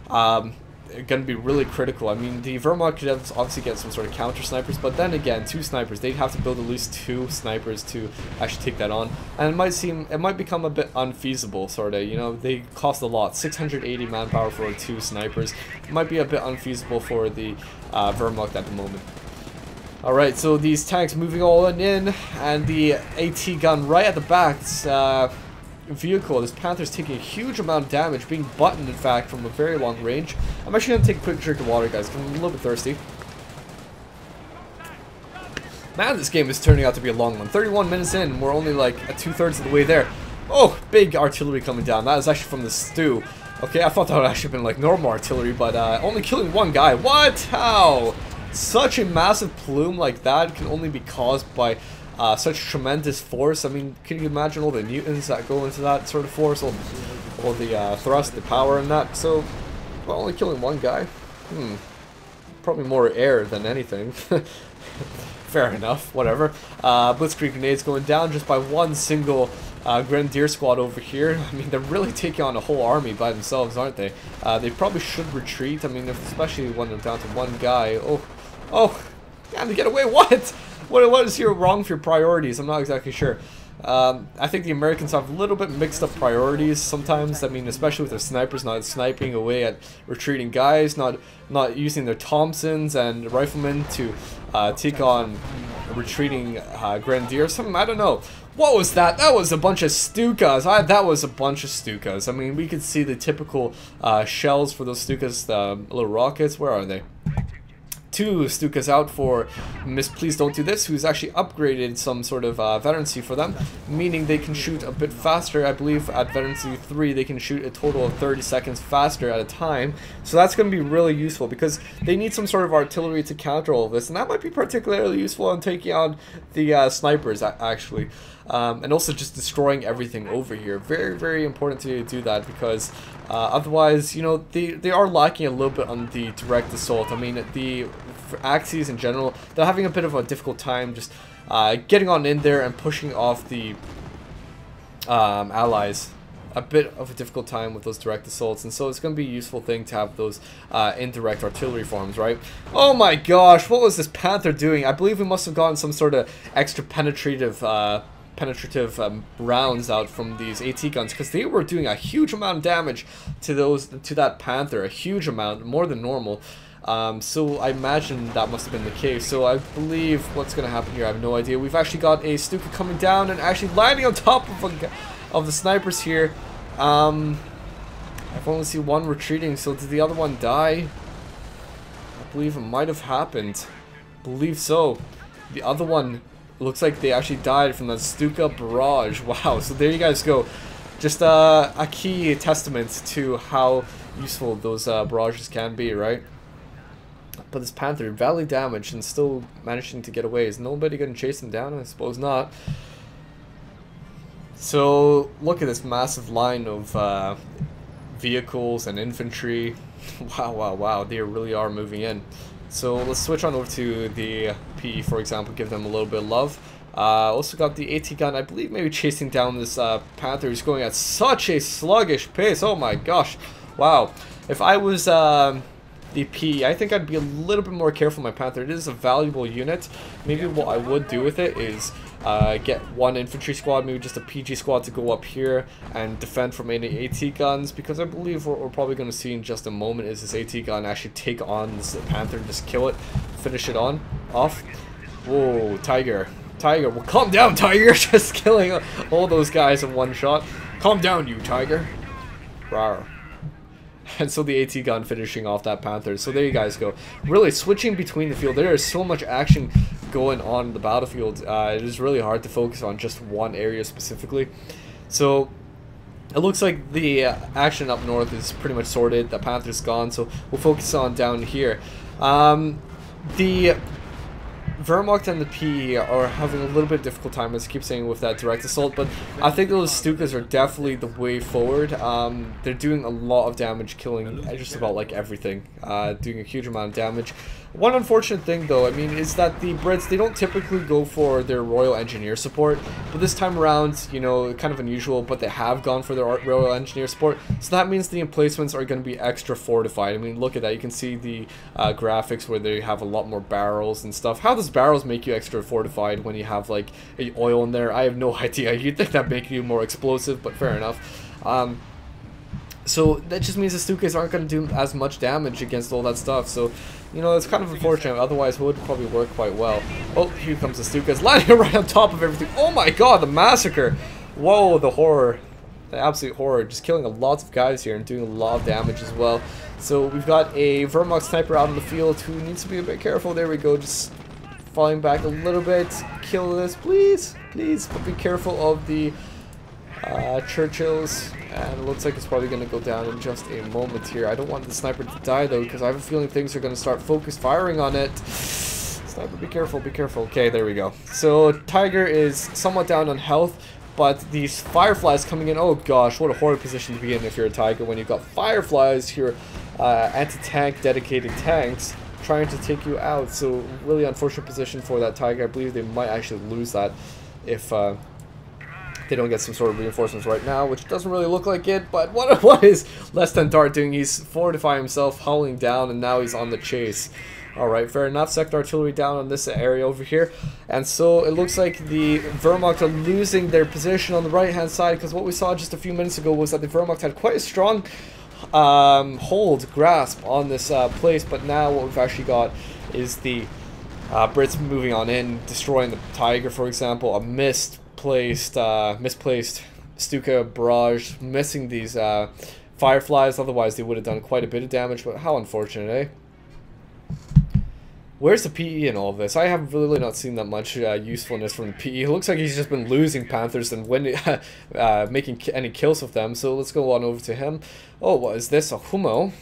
they're going to be really critical. I mean, the Wehrmacht could obviously get some sort of counter snipers, but then again, 2 snipers. They'd have to build at least 2 snipers to actually take that on. And it might become a bit unfeasible, sort of. You know, they cost a lot. 680 manpower for 2 snipers. It might be a bit unfeasible for the Wehrmacht at the moment. Alright, so these tanks moving all in, and the AT gun right at the back, this vehicle, this Panther's taking a huge amount of damage, being buttoned, in fact, from a very long range. I'm actually going to take a quick drink of water, guys, because I'm a little bit thirsty. Man, this game is turning out to be a long one. 31 minutes in, and we're only like at 2/3 of the way there. Oh, big artillery coming down. That is actually from the stew. Okay, I thought that would actually have been like normal artillery, but only killing one guy. What? How? Such a massive plume like that can only be caused by such tremendous force. I mean, can you imagine all the newtons that go into that sort of force, all the thrust, the power in that? So, well, only killing one guy? Probably more air than anything. Fair enough, whatever. Blitzkrieg grenades going down just by one single Grenadier squad over here. I mean, they're really taking on a whole army by themselves, aren't they? They probably should retreat. I mean, especially when they're down to one guy. Oh, damn, to get away. What is here wrong with your priorities? I'm not exactly sure. I think the Americans have a little bit mixed up priorities sometimes. I mean, especially with their snipers not sniping away at retreating guys, not using their Thompsons and riflemen to take on retreating grenadiers. I don't know. What was that? That was a bunch of Stukas. That was a bunch of Stukas. I mean, we could see the typical shells for those Stukas, little rockets. Where are they? 2 Stukas out for MissPleaseDontDoThis, who's actually upgraded some sort of veterancy for them, meaning they can shoot a bit faster. I believe at veterancy 3 they can shoot a total of 30 seconds faster at a time, so that's going to be really useful because they need some sort of artillery to counter all of this, and that might be particularly useful in taking on the snipers actually. And also just destroying everything over here. Very, very important to do that because otherwise, you know, they are lacking a little bit on the direct assault. I mean, the Axes in general, they're having a bit of a difficult time just getting on in there and pushing off the allies. A bit of a difficult time with those direct assaults, and so it's going to be a useful thing to have those indirect artillery forms, right? Oh my gosh, what was this Panther doing? I believe we must have gotten some sort of extra penetrative rounds out from these AT guns because they were doing a huge amount of damage to that Panther, a huge amount, more than normal. So I imagine that must have been the case. So I believe what's going to happen here, I have no idea. We've actually got a Stuka coming down and actually landing on top of the snipers here. I've only seen one retreating, so did the other one die? I believe it might have happened. I believe so. The other one looks like they actually died from the Stuka barrage. Wow, so there you guys go. Just a key testament to how useful those barrages can be, right? But this Panther, badly damaged and still managing to get away. Is nobody going to chase him down? I suppose not. So look at this massive line of vehicles and infantry. Wow, wow, wow. They really are moving in. So let's switch on over to the PE, for example, give them a little bit of love. Also got the AT gun, I believe maybe chasing down this Panther who's going at such a sluggish pace. Oh my gosh. Wow. If I was the PE, I think I'd be a little bit more careful with my Panther. It is a valuable unit. Maybe what I would do with it is get one infantry squad, maybe just a PG squad to go up here and defend from any AT guns, because I believe what we're probably going to see in just a moment is this AT gun actually take on this Panther and just kill it, finish it off. Whoa, Tiger, well, calm down, Tiger. Just killing all those guys in one shot. Calm down, you Tiger. Rawr. And so the AT gun finishing off that Panther. So there you guys go. Really switching between the field. There is so much action going on in the battlefield. It is really hard to focus on just one area specifically. So it looks like the action up north is pretty much sorted. The Panther's gone. So we'll focus on down here. The Wehrmacht and the PE are having a little bit difficult time, as I keep saying, with that direct assault, but I think those Stukas are definitely the way forward. They're doing a lot of damage, killing just about like everything, doing a huge amount of damage. One unfortunate thing though, I mean, is that the Brits, they don't typically go for their Royal Engineer support, but this time around, you know, kind of unusual, but they have gone for their Royal Engineer support, so that means the emplacements are going to be extra fortified. I mean, look at that, you can see the graphics where they have a lot more barrels and stuff. How does barrels make you extra fortified when you have like oil in there? I have no idea. You'd think that make you more explosive, but fair enough. So that just means the Stukas aren't going to do as much damage against all that stuff. So, you know, it's kind of unfortunate. Otherwise, it would probably work quite well. Oh, here comes the Stukas, landing right on top of everything. Oh my god, the massacre. Whoa, the horror. The absolute horror. Just killing a lot of guys here and doing a lot of damage as well. So we've got a Wehrmacht sniper out in the field who needs to be a bit careful. There we go, just falling back a little bit. Kill this, please. Please, but be careful of the Churchills, and it looks like it's probably going to go down in just a moment here. I don't want the sniper to die though, because I have a feeling things are going to start focused firing on it. Sniper, be careful, be careful. Okay, there we go. So Tiger is somewhat down on health, but these Fireflies coming in, oh gosh, what a horrid position to be in if you're a Tiger, when you've got Fireflies, your anti-tank dedicated tanks trying to take you out. So really unfortunate position for that Tiger. I believe they might actually lose that if they don't get some sort of reinforcements right now, which doesn't really look like it. But what is Less Than Dart doing? He's fortifying himself, hauling down, and now he's on the chase. Alright, fair enough. Second artillery down on this area over here. And so it looks like the Wehrmacht are losing their position on the right hand side, because what we saw just a few minutes ago was that the Wehrmacht had quite a strong grasp on this place, but now what we've actually got is the Brits moving on in, destroying the Tiger, for example, a misplaced Stuka barrage, missing these Fireflies. Otherwise they would have done quite a bit of damage, but how unfortunate, eh? Where's the PE in all of this? I have really not seen that much usefulness from the PE. It looks like he's just been losing Panthers and winning, making any kills with them. So let's go on over to him. Oh, what is this? A Hummel?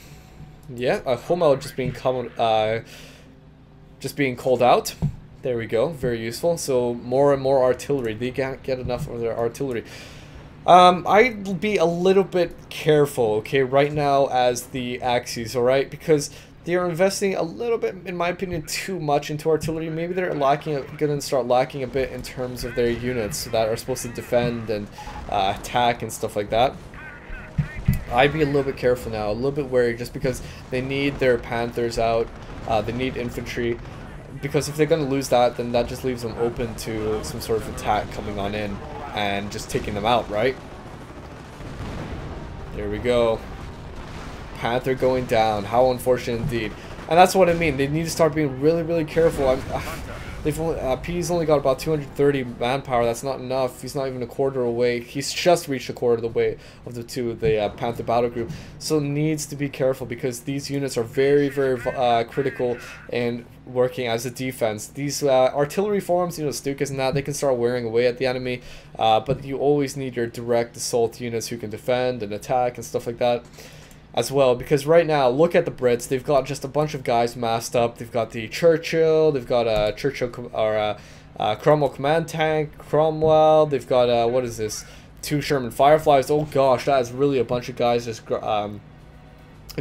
Yeah, a Hummel just being called out. There we go. Very useful. So more and more artillery. They can't get enough of their artillery. I'd be a little bit careful, okay, right now as the Axis, alright? Because they are investing a little bit, in my opinion, too much into artillery. Maybe they're gonna start lacking a bit in terms of their units that are supposed to defend and attack and stuff like that. I'd be a little bit careful now, a little bit wary, just because they need their Panthers out, they need infantry, because if they're gonna lose that, then that just leaves them open to some sort of attack coming on in and just taking them out, right? There we go. Panther going down. How unfortunate indeed. And that's what I mean. They need to start being really, really careful. P's only got about 230 manpower. That's not enough. He's not even a quarter away. He's just reached a quarter of the way of the Panther battle group. So needs to be careful, because these units are very, very critical in working as a defense. These artillery forms, you know, Stukas and that, they can start wearing away at the enemy. But you always need your direct assault units who can defend and attack and stuff like that as well, because right now, look at the Brits. They've got just a bunch of guys massed up. They've got the Churchill, they've got a Churchill or Cromwell command tank, Cromwell. They've got what is this? 2 Sherman Fireflies. Oh gosh, that is really a bunch of guys just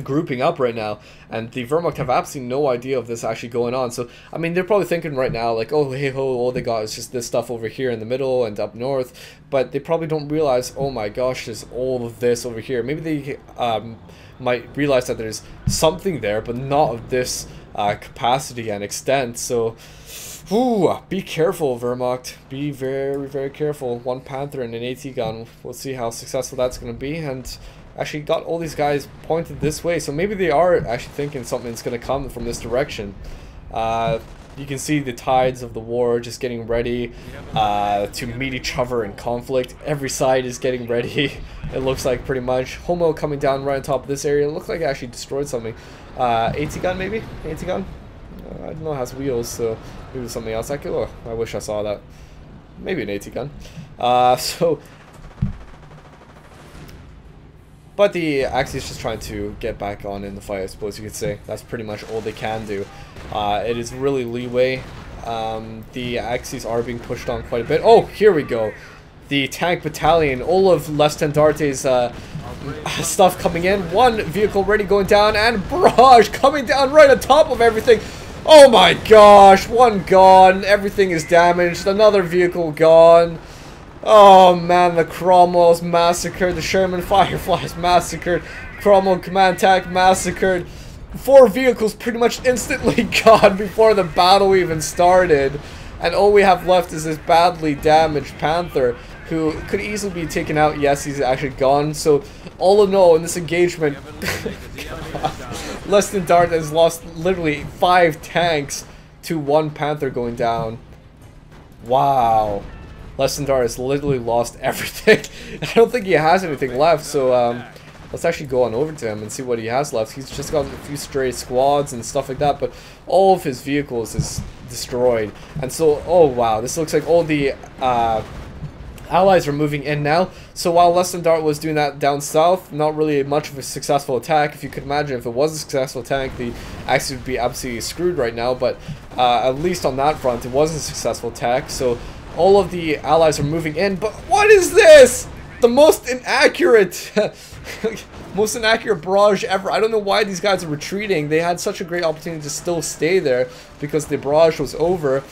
grouping up right now, and the Wehrmacht have absolutely no idea of this actually going on. So I mean, they're probably thinking right now like, oh hey ho, all they got is just this stuff over here in the middle and up north, but they probably don't realize, oh my gosh, there's all of this over here. Maybe they might realize that there's something there, but not of this capacity and extent. So be careful, Wehrmacht. Be very, very careful. 1 Panther and an AT gun. We'll see how successful that's going to be. And actually got all these guys pointed this way, so maybe they are actually thinking something's going to come from this direction. You can see the tides of the war just getting ready to meet each other in conflict. Every side is getting ready, it looks like, pretty much. Homo coming down right on top of this area. It looked like it actually destroyed something. AT gun maybe? AT gun? I don't know, it has wheels, so maybe it was something else. Oh, I wish I saw that. Maybe an AT gun. But the Axis is just trying to get back on in the fight, I suppose you could say. That's pretty much all they can do. It is really leeway. The Axis are being pushed on quite a bit. Oh, here we go. The tank battalion, all of RUKAclLESTANDARTE's stuff coming in. 1 vehicle already going down, and barrage coming down right on top of everything. Oh my gosh, 1 gone. Everything is damaged. Another vehicle gone. Oh man, the Cromwells massacred, the Sherman Fireflies massacred, Cromwell command tank massacred. 4 vehicles pretty much instantly gone before the battle even started. And all we have left is this badly damaged Panther, who could easily be taken out. Yes, he's actually gone. So all in all, in this engagement, RUKAclLESTANDARTE has lost literally 5 tanks to 1 Panther going down. Wow. RUKAclLESTANDARTE has literally lost everything. I don't think he has anything left, so let's actually go on over to him and see what he has left. He's just got a few stray squads and stuff like that, but all of his vehicles is destroyed. And so, oh wow, this looks like all the allies are moving in now. So while RUKAclLESTANDARTE was doing that down south, not really much of a successful attack. If you could imagine, if it was a successful attack, the Axis would be absolutely screwed right now, but at least on that front, it was a successful attack. So all of the allies are moving in, but what is this? The most inaccurate, barrage ever. I don't know why these guys are retreating. They had such a great opportunity to still stay there because the barrage was over.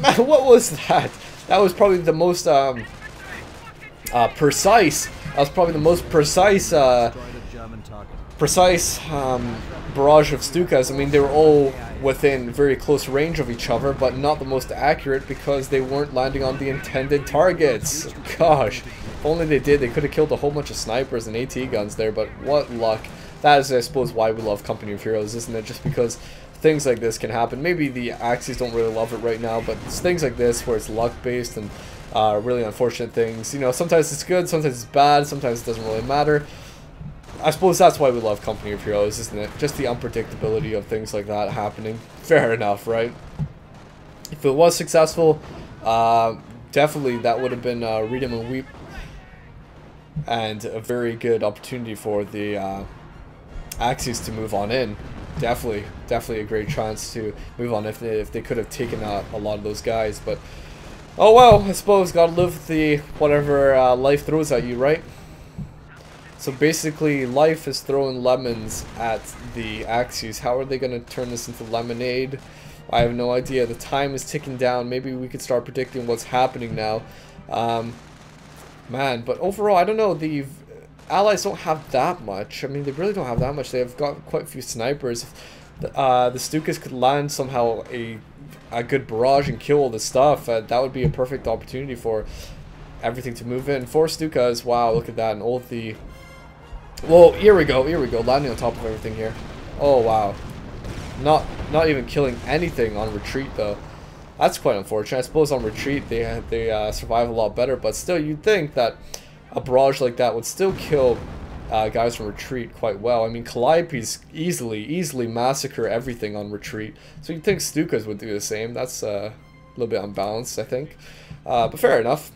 Man, what was that? That was probably the most precise. That was probably the most precise barrage of Stukas. I mean, they were all within very close range of each other, but not the most accurate because they weren't landing on the intended targets. Gosh, if only they did, they could have killed a whole bunch of snipers and AT guns there, but what luck. That is, I suppose, why we love Company of Heroes, isn't it? Just because things like this can happen. Maybe the Axis don't really love it right now, but it's things like this where it's luck-based and really unfortunate things. You know, sometimes it's good, sometimes it's bad, sometimes it doesn't really matter. I suppose that's why we love Company of Heroes, isn't it? Just the unpredictability of things like that happening. Fair enough, right? If it was successful, definitely that would have been read 'em and weep. And a very good opportunity for the Axis to move on in. Definitely a great chance to move on if they could have taken out a lot of those guys. But, oh well, I suppose gotta live with the whatever life throws at you, right? So basically, life is throwing lemons at the Axis. How are they going to turn this into lemonade? I have no idea. The time is ticking down. Maybe we could start predicting what's happening now. Man, but overall, I don't know. The Allies don't have that much. I mean, they really don't have that much. They've got quite a few snipers. The Stukas could land somehow a good barrage and kill all this stuff. That would be a perfect opportunity for everything to move in. 4 Stukas. Wow, look at that. And all of the... Well, here we go, landing on top of everything here. Oh wow, not even killing anything on retreat though. That's quite unfortunate. I suppose on retreat they survive a lot better, but still you'd think that a barrage like that would still kill guys from retreat quite well. I mean, Calliope's easily massacre everything on retreat, so you'd think Stukas would do the same. That's a little bit unbalanced, I think, but fair enough.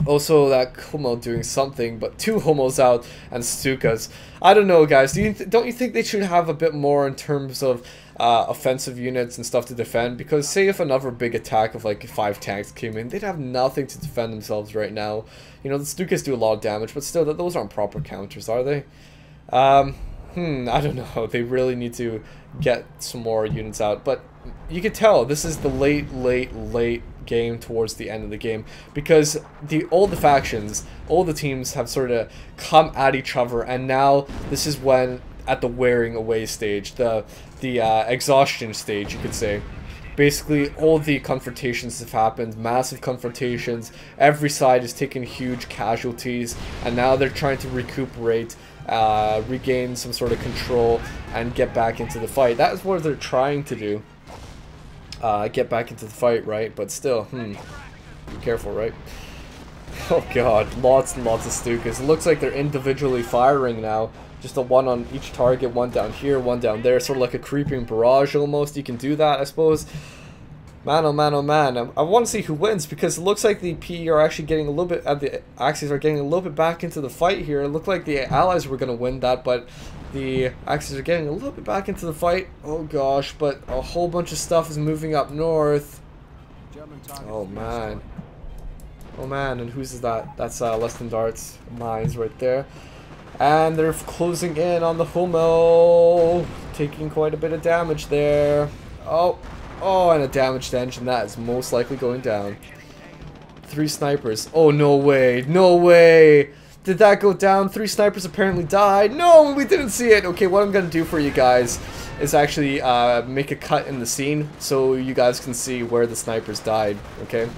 Also, that Homo doing something, but 2 Homos out and Stukas. I don't know, guys. Don't you think they should have a bit more in terms of offensive units and stuff to defend? Because say if another big attack of like 5 tanks came in, they'd have nothing to defend themselves right now. You know, the Stukas do a lot of damage, but still, those aren't proper counters, are they? I don't know. They really need to get some more units out, but you could tell this is the late game towards the end of the game, because all the factions, all the teams have sort of come at each other, and now this is when, at the wearing away stage, the exhaustion stage, you could say. Basically, all the confrontations have happened, massive confrontations, every side is taking huge casualties, and now they're trying to recuperate, regain some sort of control, and get back into the fight. That is what they're trying to do. Get back into the fight, right? But still, be careful, right? Oh god, lots and lots of Stukas. It looks like they're individually firing now. Just a one on each target, one down here, one down there, sort of like a creeping barrage almost. You can do that, I suppose. Man, oh man, oh man. I want to see who wins, because it looks like the PE are actually getting a little bit, the Axis are getting a little bit back into the fight here. It looked like the Allies were going to win that, but the Axis are getting a little bit back into the fight. Oh gosh, but a whole bunch of stuff is moving up north. Oh man. Oh man, and whose is that? That's Lestandarte's mines right there. And they're closing in on the Hummel, taking quite a bit of damage there. Oh, and a damaged engine. That is most likely going down. 3 snipers. Oh, no way. No way. Did that go down? 3 snipers apparently died. No, we didn't see it. Okay, what I'm going to do for you guys is actually make a cut in the scene so you guys can see where the snipers died, okay?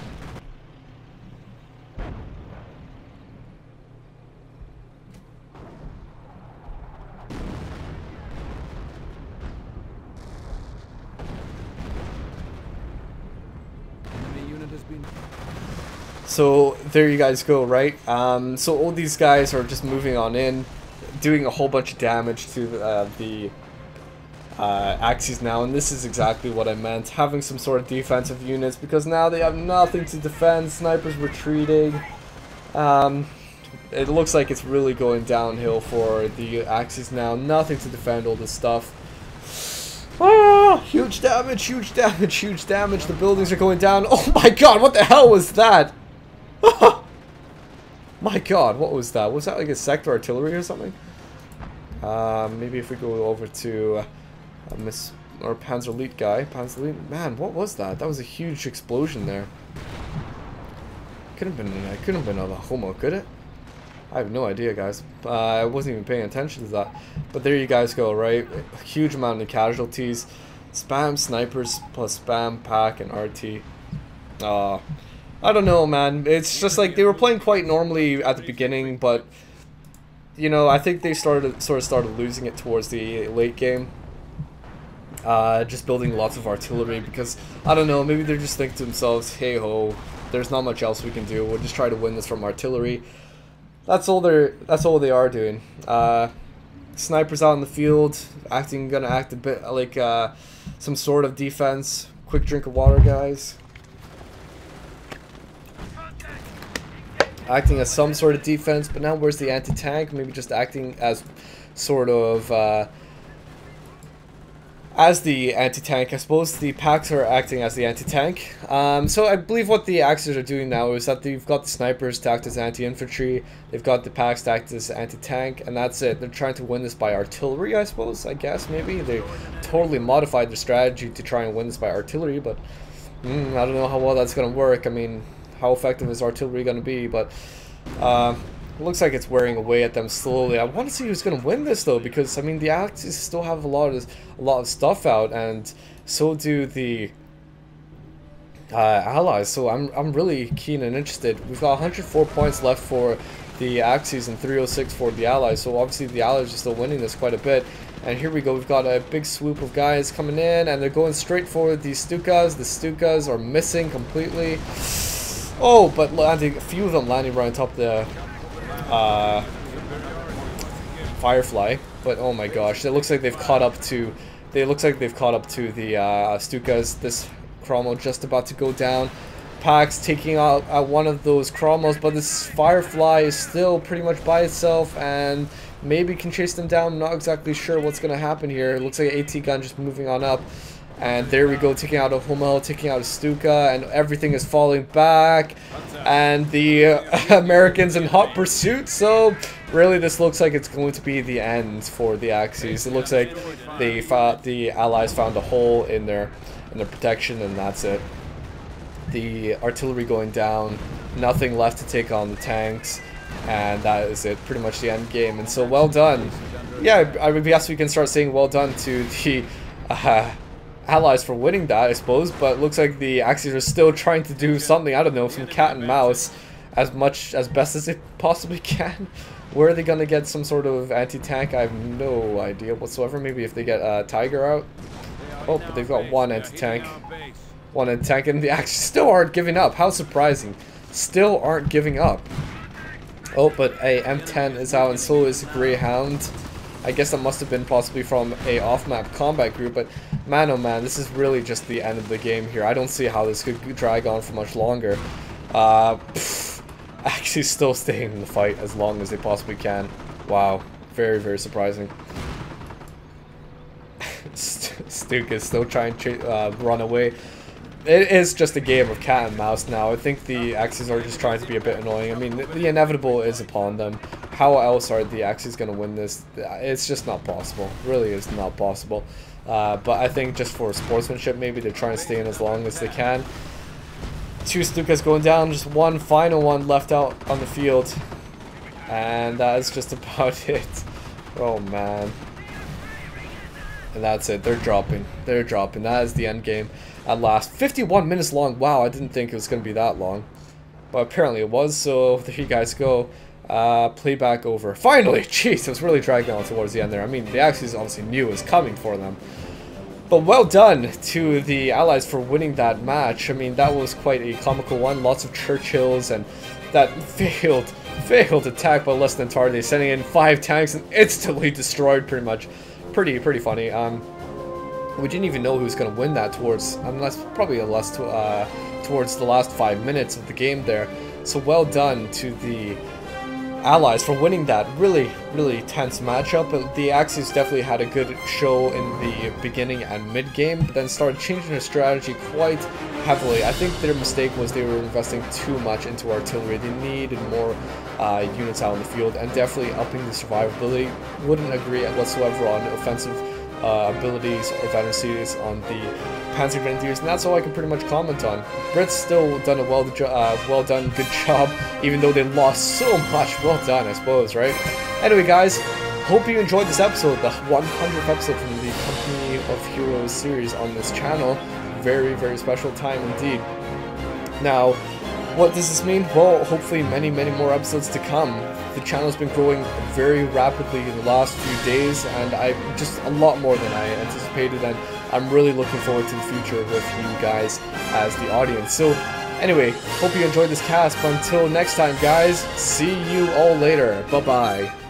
So there you guys go, right? So all these guys are just moving on in, doing a whole bunch of damage to the Axis now, and this is exactly what I meant, having some sort of defensive units, because now they have nothing to defend. Snipers retreating. It looks like it's really going downhill for the Axis now. Nothing to defend all this stuff. Ah, huge damage, huge damage, huge damage. The buildings are going down. Oh my god, what the hell was that? My god, what was that? Was that like a sector artillery or something? Maybe if we go over to MissPleaseDontDoThis guy. Panzerelite. Man, what was that? That was a huge explosion there. Couldn't have been a Homo, could it? I have no idea, guys. I wasn't even paying attention to that. But there you guys go, right? A huge amount of casualties. Spam snipers plus spam pack and RT. I don't know, man. It's just like they were playing quite normally at the beginning, but you know, I think they sort of started losing it towards the late game. Just building lots of artillery because I don't know, maybe they're just thinking to themselves, hey ho, there's not much else we can do. We'll just try to win this from artillery. That's all they are doing. Snipers out in the field, gonna act a bit like some sort of defense. Quick drink of water, guys. Acting as some sort of defense, but now where's the anti-tank? Maybe just acting as sort of as the anti-tank. I suppose the packs are acting as the anti-tank. So I believe what the Axes are doing now is that they've got the snipers to act as anti-infantry, they've got the packs to act as anti-tank, and that's it. They're trying to win this by artillery, I suppose, I guess, maybe. They totally modified their strategy to try and win this by artillery, but I don't know how well that's going to work. I mean, how effective is artillery going to be? But it looks like it's wearing away at them slowly. I want to see who's going to win this though, because I mean the Axis still have a lot of stuff out, and so do the Allies. So I'm really keen and interested. We've got 104 points left for the Axis and 306 for the Allies. So obviously the Allies are still winning this quite a bit. And here we go. We've got a big swoop of guys coming in, and they're going straight for the Stukas. The Stukas are missing completely. Oh, but landing, a few of them landing right on top of the Firefly. But oh my gosh, it looks like they've caught up to. The Stukas. This Cromwell just about to go down. Pax taking out one of those Cromwells, but this Firefly is still pretty much by itself and maybe can chase them down. I'm not exactly sure what's going to happen here. It looks like an AT gun just moving on up. And there we go, taking out a Hummel, taking out a Stuka, and everything is falling back. And the Americans in hot pursuit, so really this looks like it's going to be the end for the Axis. It looks like the Allies found a hole in their protection, and that's it. The artillery going down, nothing left to take on the tanks, and that is it, pretty much the end game. And so well done. Yeah, I guess we can start saying well done to the Allies for winning that, I suppose, but it looks like the Axis are still trying to do something, I don't know, some cat and mouse as best as they possibly can. Where are they going to get some sort of anti-tank? I have no idea whatsoever. Maybe if they get Tiger out. Oh, but they've got one anti-tank. One anti-tank, and the Axis still aren't giving up. How surprising. Still aren't giving up. Oh, but a M10 is out, and so is a Greyhound. I guess that must have been possibly from a off-map combat group, but man oh man, this is really just the end of the game here. I don't see how this could drag on for much longer. Actually still staying in the fight as long as they possibly can. Wow, very, very surprising. Stuka is still trying to run away. It is just a game of cat and mouse now. I think the Axis are just trying to be a bit annoying. I mean, the inevitable is upon them. How else are the Axis going to win this? It's just not possible. It really is not possible. But I think just for sportsmanship, maybe they're trying to stay in as long as they can. Two Stukas going down, just one final one left out on the field. And that is just about it. Oh man. And that's it. They're dropping. They're dropping. That is the end game at last. 51 minutes long. Wow, I didn't think it was going to be that long. But apparently it was, so there you guys go. Playback over. Finally! Jeez, it was really dragging on towards the end there. I mean, the Axis obviously knew it was coming for them. But well done to the Allies for winning that match. I mean, that was quite a comical one. Lots of Churchills, and that failed attack by LessThanToThis, sending in 5 tanks and instantly destroyed pretty much. Pretty funny. We didn't even know who was going to win that towards the last 5 minutes of the game there. So well done to the Allies for winning that really tense matchup. But the Axis definitely had a good show in the beginning and mid game, but then started changing their strategy quite heavily. I think their mistake was they were investing too much into artillery. They needed more units out in the field, and definitely upping the survivability. Wouldn't agree whatsoever on offensive abilities or veterancies on the Panzer Grenadiers, and that's all I can pretty much comment on. Brit's still done a well done, good job, even though they lost so much. Well done, I suppose, right? Anyway, guys, hope you enjoyed this episode, the 100th episode from the company of Heroes series on this channel. Very, very special time indeed. Now, what does this mean? Well, hopefully many more episodes to come. The channel's been growing very rapidly in the last few days, and just a lot more than I anticipated, and I'm really looking forward to the future with you guys as the audience. So anyway, hope you enjoyed this cast, but until next time guys, see you all later. Bye bye.